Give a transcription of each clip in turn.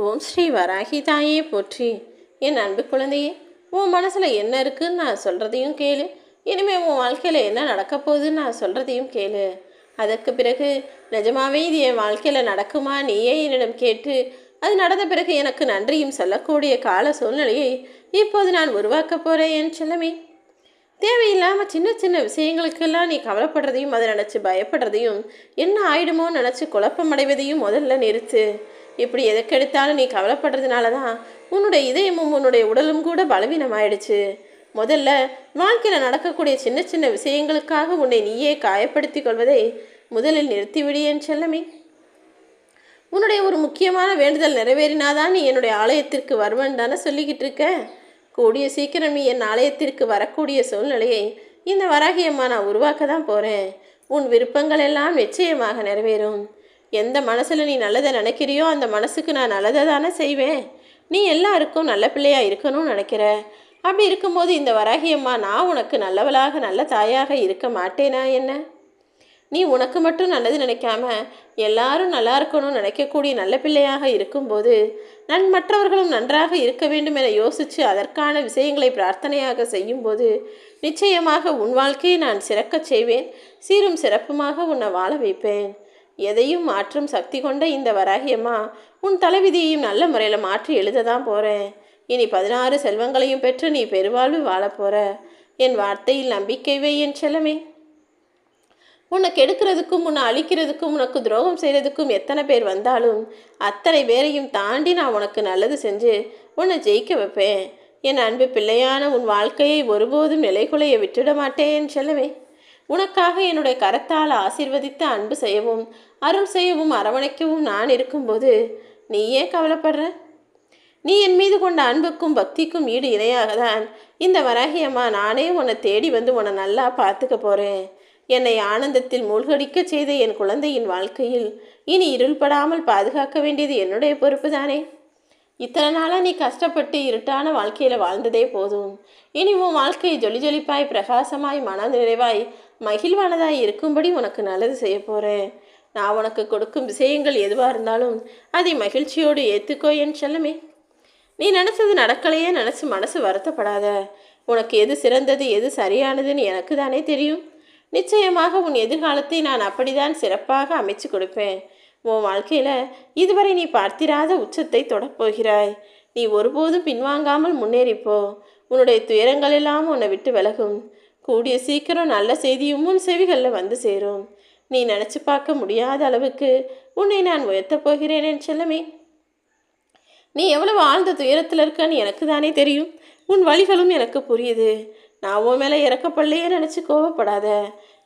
ஓம் ஸ்ரீ வராகி தாயே போற்றி. என் அன்பு குழந்தையே, உன் மனசில் என்ன இருக்குன்னு நான் சொல்கிறதையும் கேளு. இனிமேல் உன் வாழ்க்கையில் என்ன நடக்க போகுதுன்னு நான் சொல்கிறதையும் கேளு. அதற்கு பிறகு நிஜமாவே இது என் வாழ்க்கையில் நடக்குமா நீயே என்னிடம் கேட்டு அது நடந்த பிறகு எனக்கு நன்றியும் சொல்லக்கூடிய கால சூழ்நிலையை இப்போது நான் உருவாக்க போகிறேன் என் செல்லமே. தேவையில்லாமல் சின்ன சின்ன விஷயங்களுக்கெல்லாம் நீ கவலைப்படுறதையும் அதை நினச்சி பயப்படுறதையும் என்ன ஆயிடுமோ நினச்சி குழப்பமடைவதையும் முதல்ல நிறுத்து. இப்படி எதுக்கெடுத்தாலும் நீ கவலைப்படுறதுனால தான் உன்னுடைய இதயமும் உன்னுடைய உடலும் கூட பலவீனமாயிடுச்சு. முதல்ல வாழ்க்கையில் நடக்கக்கூடிய சின்ன சின்ன விஷயங்களுக்காக உன்னை நீயே காயப்படுத்தி கொள்வதை முதலில் நிறுத்திவிடு என் செல்லமே. உன்னுடைய ஒரு முக்கியமான வேண்டுதல் நிறைவேறினாதான் நீ என்னுடைய ஆலயத்திற்கு வருவன் தானே சொல்லிக்கிட்டு இருக்க. கூடிய சீக்கிரம் நீ என் ஆலயத்திற்கு வரக்கூடிய சூழ்நிலையை இந்த வராகியம்மா நான் உருவாக்க தான் போகிறேன். உன் விருப்பங்கள் எல்லாம் நிச்சயமாக நிறைவேறும். எந்த மனசில் நீ நல்லதை நினைக்கிறியோ அந்த மனசுக்கு நான் நல்லதை தானே செய்வேன். நீ எல்லாருக்கும் நல்ல பிள்ளையாக இருக்கணும்னு நினைக்கிற. அப்படி இருக்கும்போது இந்த வராகியம்மா நான் உனக்கு நல்லவளாக நல்ல தாயாக இருக்க மாட்டேனா என்ன? நீ உனக்கு மட்டும் நல்லது நினைக்காம எல்லாரும் நல்லா இருக்கணும்னு நினைக்கக்கூடிய நல்ல பிள்ளையாக இருக்கும்போது மற்றவர்களும் நன்றாக இருக்க வேண்டும் என யோசித்து அதற்கான விஷயங்களை பிரார்த்தனையாக செய்யும்போது நிச்சயமாக உன் வாழ்க்கையை நான் சிறக்கச் செய்வேன். சீரும் சிறப்புமாக உன்னை வாழ வைப்பேன். எதையும் மாற்றும் சக்தி கொண்ட இந்த வராகியம்மா உன் தலைவிதியையும் நல்ல முறையில் மாற்றி எழுத தான் போகிறேன். இனி 16 செல்வங்களையும் பெற்று நீ பெருவாழ்வு வாழப்போகிற. என் வார்த்தையில் நம்பிக்கை வை என் செல்லமே. உன்னை கெடுக்கிறதுக்கும் உன்னை அழிக்கிறதுக்கும் உனக்கு துரோகம் செய்கிறதுக்கும் எத்தனை பேர் வந்தாலும் அத்தனை பேரையும் தாண்டி நான் உனக்கு நல்லது செஞ்சு உன்னை ஜெயிக்க வைப்பேன். என் அன்பு பிள்ளையான உன் வாழ்க்கையை ஒருபோதும் நிலைகுலைய விட்டுட மாட்டேன் என் செல்லமே. உனக்காக என்னுடைய கரத்தால் ஆசீர்வதித்து அன்பு செய்யவும் அருள் செய்யவும் அரவணைக்கவும் நான் இருக்கும்போது நீ ஏன் கவலைப்படுற? நீ என் மீது கொண்ட அன்புக்கும் பக்திக்கும் ஈடு இணையாக தான் இந்த வராகியம்மா நானே உன்னை தேடி வந்து உன்னை நல்லா பார்த்துக்க போகிறேன். என்னை ஆனந்தத்தில் மூழ்கடிக்க செய்த என் குழந்தையின் வாழ்க்கையில் இனி இருள்படாமல் பாதுகாக்க வேண்டியது என்னுடைய பொறுப்பு தானே. இத்தனை நாளாக நீ கஷ்டப்பட்டு இருட்டான வாழ்க்கையில் வாழ்ந்ததே போதும். இனி உன் வாழ்க்கை ஜொலி ஜொலிப்பாய் பிரகாசமாய் மன நிறைவாய் மகிழ்வானதாய் இருக்கும்படி உனக்கு நல்லது செய்ய போகிறேன். நான் உனக்கு கொடுக்கும் விஷயங்கள் எதுவாக இருந்தாலும் அதை மகிழ்ச்சியோடு ஏற்றுக்கோ என் செல்லமே. நீ நினச்சது நடக்கலையே நினச்சி மனசு வருத்தப்படாத. உனக்கு எது சிறந்தது எது சரியானதுன்னு எனக்கு தானே தெரியும். நிச்சயமாக உன் எதிர்காலத்தை நான் அப்படிதான் சிறப்பாக அமைச்சு கொடுப்பேன். உன் வாழ்க்கையில் இதுவரை நீ பார்த்திராத உச்சத்தை தொடப்போகிறாய். நீ ஒருபோதும் பின்வாங்காமல் முன்னேறிப்போ. உன்னுடைய துயரங்கள் எல்லாம் உன்னை விட்டு விலகும். கூடிய சீக்கிரம் நல்ல செய்தியும் உன் செவிகளில் வந்து சேரும். நீ நினச்சி பார்க்க முடியாத அளவுக்கு உன்னை நான் உயர்த்தப் போகிறேன் என் செல்லமே. நீ எவ்வளவு ஆழ்ந்த துயரத்தில் இருக்கன்னு எனக்கு தானே தெரியும். உன் வழிகளும் எனக்கு புரியுது. நான் உன் மேலே இறக்கப்படலையே நினச்சி கோவப்படாத.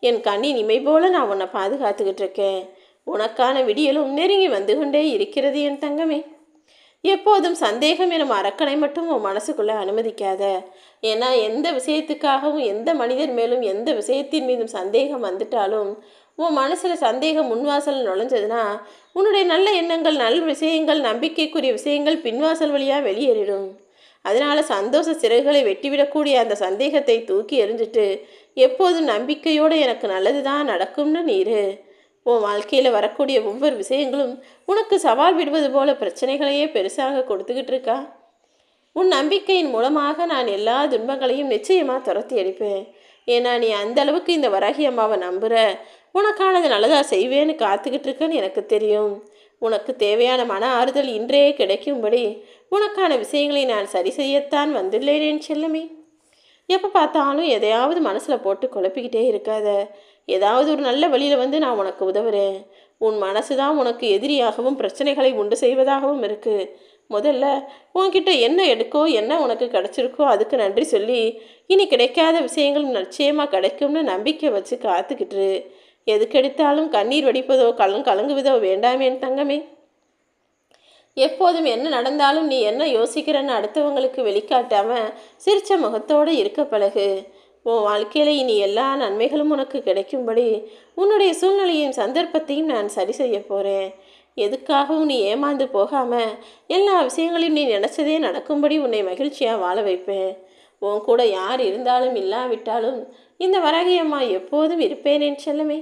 என் கண்ணின் இமை போல நான் உன்னை பாதுகாத்துக்கிட்டு இருக்கேன். உனக்கான விடியலும் நெருங்கி வந்து கொண்டே இருக்கிறது என் தங்கமே. எப்போதும் சந்தேகம் எனும் அரக்கனை மட்டும் உன் மனசுக்குள்ளே அனுமதிக்காத. ஏன்னா எந்த விஷயத்துக்காகவும் எந்த மனிதர் மேலும் எந்த விஷயத்தின் மீதும் சந்தேகம் வந்துட்டாலும் உன் மனசில் சந்தேகம் முன்வாசல் நுழைஞ்சதுன்னா உன்னுடைய நல்ல எண்ணங்கள் நல்ல விஷயங்கள் நம்பிக்கைக்குரிய விஷயங்கள் பின்வாசல் வழியாக வெளியேறிடும். அதனால் சந்தோஷ சிறகுகளை வெட்டிவிடக்கூடிய அந்த சந்தேகத்தை தூக்கி எறிஞ்சிட்டு எப்போதும் நம்பிக்கையோடு எனக்கு நல்லது தான் நடக்கும்னு நீரு. உன் வாழ்க்கையில் வரக்கூடிய ஒவ்வொரு விஷயங்களும் உனக்கு சவால் விடுவது போல பிரச்சனைகளையே பெருசாக கொடுத்துக்கிட்டு இருக்கா. உன் நம்பிக்கையின் மூலமாக நான் எல்லா துன்பங்களையும் நிச்சயமாக துரத்தி அடிப்பேன். ஏன்னா நீ அந்த அளவுக்கு இந்த வராகி அம்மாவை நம்புகிற. உனக்கானது நல்லதாக செய்வேன்னு காத்துக்கிட்டு இருக்கேன்னு எனக்கு தெரியும். உனக்கு தேவையான மன ஆறுதல் இன்றே கிடைக்கும்படி உனக்கான விஷயங்களை நான் சரி செய்யத்தான் வந்துள்ளேன் என் செல்லமே. எப்போ பார்த்தாலும் எதையாவது மனசில் போட்டு குழப்பிக்கிட்டே இருக்காத. ஏதாவது ஒரு நல்ல வழியில் வந்து நான் உனக்கு உதவுறேன். உன் மனசு தான் உனக்கு எதிரியாகவும் பிரச்சனைகளை உண்டு செய்வதாகவும் இருக்குது. முதல்ல உன்கிட்ட என்ன எடுக்கோ என்ன உனக்கு கிடச்சிருக்கோ அதுக்கு நன்றி சொல்லி இனி கிடைக்காத விஷயங்கள் நிச்சயமாக கிடைக்கும்னு நம்பிக்கை வச்சு காத்துக்கிட்டு எதுக்கெடுத்தாலும் கண்ணீர் வடிப்பதோ கலங்குவதோ வேண்டாமேன் தங்கமே. எப்போதும் என்ன நடந்தாலும் நீ என்ன யோசிக்கிறன்னு அடுத்தவங்களுக்கு வெளிக்காட்டாமல் சிரிச்ச முகத்தோடு இருக்க பழகு. உன் வாழ்க்கையில் இனி எல்லா நன்மைகளும் உனக்கு கிடைக்கும்படி உன்னுடைய சூழ்நிலையும் சந்தர்ப்பத்தையும் நான் சரி செய்ய போகிறேன். எதுக்காகவும் நீ ஏமாந்து போகாமல் எல்லா விஷயங்களையும் நீ நினச்சதே நடக்கும்படி உன்னை மகிழ்ச்சியாக வாழ வைப்பேன். உன் கூட யார் இருந்தாலும் இல்லாவிட்டாலும் இந்த வராகியம்மா எப்போதும் இருப்பேன் என் செல்லமே.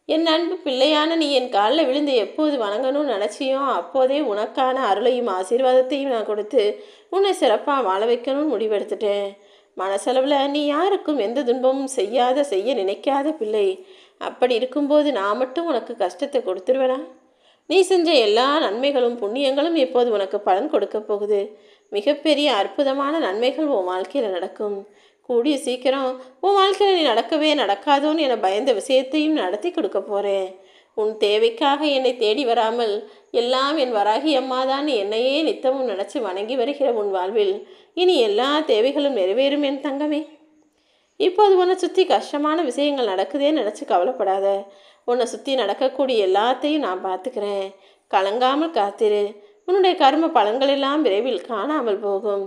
என் அன்பு பிள்ளையான நீ என் காலில் விழுந்து எப்போது வணங்கணும்னு நினச்சியோ அப்போதே உனக்கான அருளையும் ஆசீர்வாதத்தையும் நான் கொடுத்து உன்னை சிறப்பாக வாழ வைக்கணும்னு முடிவெடுத்துட்டேன். மனசளவில் நீ யாருக்கும் எந்த துன்பமும் செய்ய நினைக்காத பிள்ளை. அப்படி இருக்கும்போது நான் மட்டும் உனக்கு கஷ்டத்தை கொடுத்துருவேனா? நீ செஞ்ச எல்லா நன்மைகளும் புண்ணியங்களும் இப்போது உனக்கு பலன் கொடுக்க போகுது. மிகப்பெரிய அற்புதமான நன்மைகள் உன் வாழ்க்கையில் நடக்கும். கூடிய சீக்கிரம் உன் வாழ்க்கையில் நீ நடக்காதோன்னு என பயந்த விஷயத்தையும் நடத்தி கொடுக்க போகிறேன். உன் தேவைக்காக என்னை தேடி வராமல் எல்லாம் என் வராகி அம்மாதான் என்னையே நித்தமும் நினச்சி வணங்கி வருகிற உன் வாழ்வில் இனி எல்லா தேவைகளும் நிறைவேறும் என் தங்கமே. இப்போது உன்னை சுற்றி கஷ்டமான விஷயங்கள் நடக்குதேன்னு நினச்சி கவலைப்படாத. உன்னை சுற்றி நடக்கக்கூடிய எல்லாத்தையும் நான் பார்த்துக்கிறேன். கலங்காமல் காத்திரு. உன்னுடைய கர்ம பலன்கள் எல்லாம் விரைவில் காணாமல் போகும்.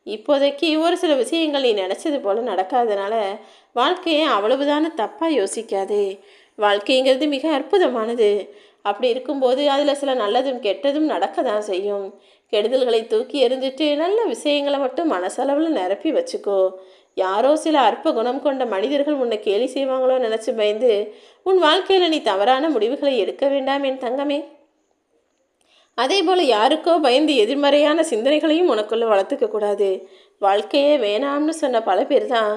இப்போதைக்கு ஒரு சில விஷயங்கள் நீ நினச்சது போல் நடக்காதனால வாழ்க்கையை அவ்வளவுதான தப்பாக யோசிக்காதே. வாழ்க்கைங்கிறது மிக அற்புதமானது. அப்படி இருக்கும்போது அதில் சில நல்லதும் கெட்டதும் நடக்க தான் செய்யும். கெடுதல்களை தூக்கி எறிஞ்சிட்டு நல்ல விஷயங்களை மட்டும் மனசளவில் நிரப்பி வச்சுக்கோ. யாரோ சில அற்ப குணம் கொண்ட மனிதர்கள் உன்னை கேலி செய்வாங்களோ நினச்சி பயந்து உன் வாழ்க்கையில் நீ தவறான முடிவுகளை எடுக்க வேண்டாம் என் தங்கமே. அதே போல் யாருக்கோ பயந்து எதிர்மறையான சிந்தனைகளையும் உனக்குள்ளே வளர்த்துக்க கூடாது. வாழ்க்கையே வேணாம்னு சொன்ன பல பேர் தான்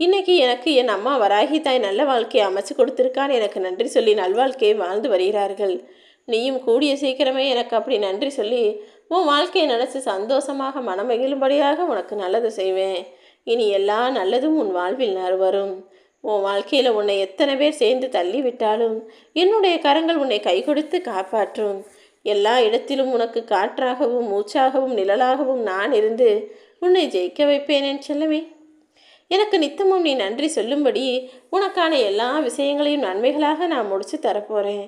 இன்னைக்கு எனக்கு என் அம்மா வராகி தாய் நல்ல வாழ்க்கையை அமைச்சு கொடுத்துருக்கான்னு எனக்கு நன்றி சொல்லி நல்வாழ்க்கையை வாழ்ந்து வருகிறார்கள். நீயும் கூடிய சீக்கிரமே எனக்கு அப்படி நன்றி சொல்லி உன் வாழ்க்கையை நினச்சி சந்தோஷமாக மனமகிழும்படியாக உனக்கு நல்லது செய்வேன். இனி எல்லா நல்லதும் உன் வாழ்வில் வரும். உன் வாழ்க்கையில் உன்னை எத்தனை பேர் சேர்ந்து தள்ளி விட்டாலும் என்னுடைய கரங்கள் உன்னை கை கொடுத்து காப்பாற்றும். எல்லா இடத்திலும் உனக்கு காற்றாகவும் மூச்சாகவும் நிழலாகவும் நான் இருந்து உன்னை ஜெயிக்க வைப்பேன் என் செல்லமே. எனக்கு நித்தமும் நீ நன்றி சொல்லும்படி உனக்கான எல்லா விஷயங்களையும் நன்மைகளாக நான் முடிச்சு தரப்போகிறேன்.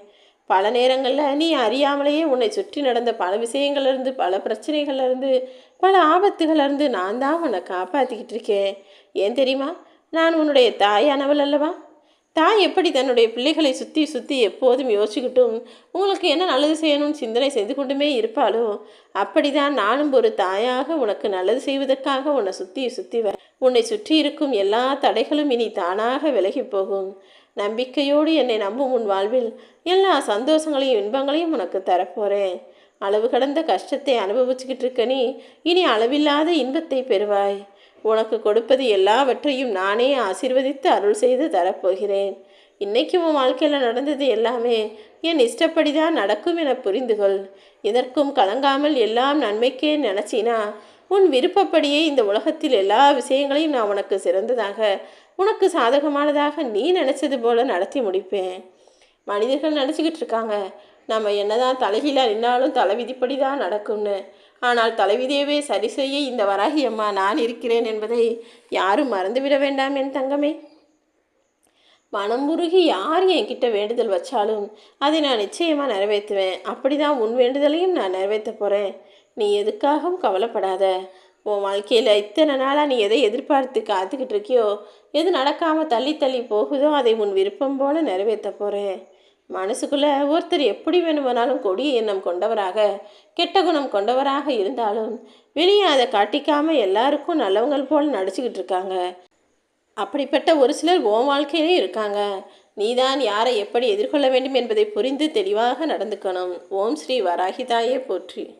பல நேரங்களில் நீ அறியாமலேயே உன்னை சுற்றி நடந்த பல விஷயங்கள்லேருந்து பல பிரச்சனைகள்லேருந்து பல ஆபத்துகள்லேருந்து நான் தான் உன்னை காப்பாற்றிக்கிட்டு இருக்கேன். ஏன் தெரியுமா? நான் உன்னுடைய தாயானவள் அல்லவா? தாய் எப்படி தன்னுடைய பிள்ளைகளை சுற்றி சுற்றி எப்போதும் யோசிச்சுக்கிட்டும் உங்களுக்கு என்ன நல்லது செய்யணும்னு சிந்தனை செய்து கொண்டுமே இருப்பாளோ அப்படிதான் நானும் ஒரு தாயாக உனக்கு நல்லது செய்வதற்காக உன்னை சுற்றி சுற்றி உன்னை சுற்றி இருக்கும் எல்லா தடைகளும் இனி தானாக விலகி போகும். நம்பிக்கையோடு என்னை நம்பும் உன் வாழ்வில் எல்லா சந்தோஷங்களையும் இன்பங்களையும் உனக்கு தரப்போகிறேன். அளவு கடந்த கஷ்டத்தை அனுபவிச்சுக்கிட்டு இருக்க நீ இனி அளவில்லாத இன்பத்தை பெறுவாய். உனக்கு கொடுப்பது எல்லாவற்றையும் நானே ஆசீர்வதித்து அருள் செய்து தரப்போகிறேன். இன்னைக்கு உன் வாழ்க்கையில் நடந்தது எல்லாமே என் இஷ்டப்படி தான் நடக்கும் என புரிந்துகொள். இதற்கும் கலங்காமல் எல்லாம் நன்மைக்கே நினச்சினா உன் விருப்பப்படியே இந்த உலகத்தில் எல்லா விஷயங்களையும் நான் உனக்கு சிறந்ததாக உனக்கு சாதகமானதாக நீ நினச்சது போல நடத்தி முடிப்பேன். மனிதர்கள் நினச்சிக்கிட்டு இருக்காங்க நம்ம என்னதான் தலைகீழாக நின்னாலும் தலைவிதிப்படி தான் நடக்கும்னு. ஆனால் தலைவிதியவே சரி செய்ய இந்த வராகி அம்மா நான் இருக்கிறேன் என்பதை யாரும் மறந்துவிட வேண்டாம் என் தங்கமே. மனம் உருகி யார் என்கிட்ட வேண்டுதல் வச்சாலும் அதை நான் நிச்சயமாக நிறைவேற்றுவேன். அப்படி தான் உன் வேண்டுதலையும் நான் நிறைவேற்ற போகிறேன். நீ எதுக்காகவும் கவலைப்படாத. உன் வாழ்க்கையில் இத்தனை நாளாக நீ எதை எதிர்பார்த்து காத்துக்கிட்டு இருக்கியோ எது நடக்காமல் தள்ளி தள்ளி போகுதோ அதை உன் விருப்பம் போல் நிறைவேற்ற போகிறேன். மனசுக்குள்ளே ஒருத்தர் எப்படி வேணுமானாலும் கொடிய எண்ணம் கொண்டவராக கெட்ட குணம் கொண்டவராக இருந்தாலும் வெளியே அதை காட்டிக்காமல் எல்லாருக்கும் நல்லவங்கள் போல் நடிச்சுக்கிட்டு இருக்காங்க. அப்படிப்பட்ட ஒரு சிலர் உன் வாழ்க்கையிலே இருக்காங்க. நீதான் யாரை எப்படி எதிர்கொள்ள வேண்டும் என்பதை புரிந்து தெளிவாக நடந்துக்கணும். ஓம் ஸ்ரீ வராகிதாயே போற்றி.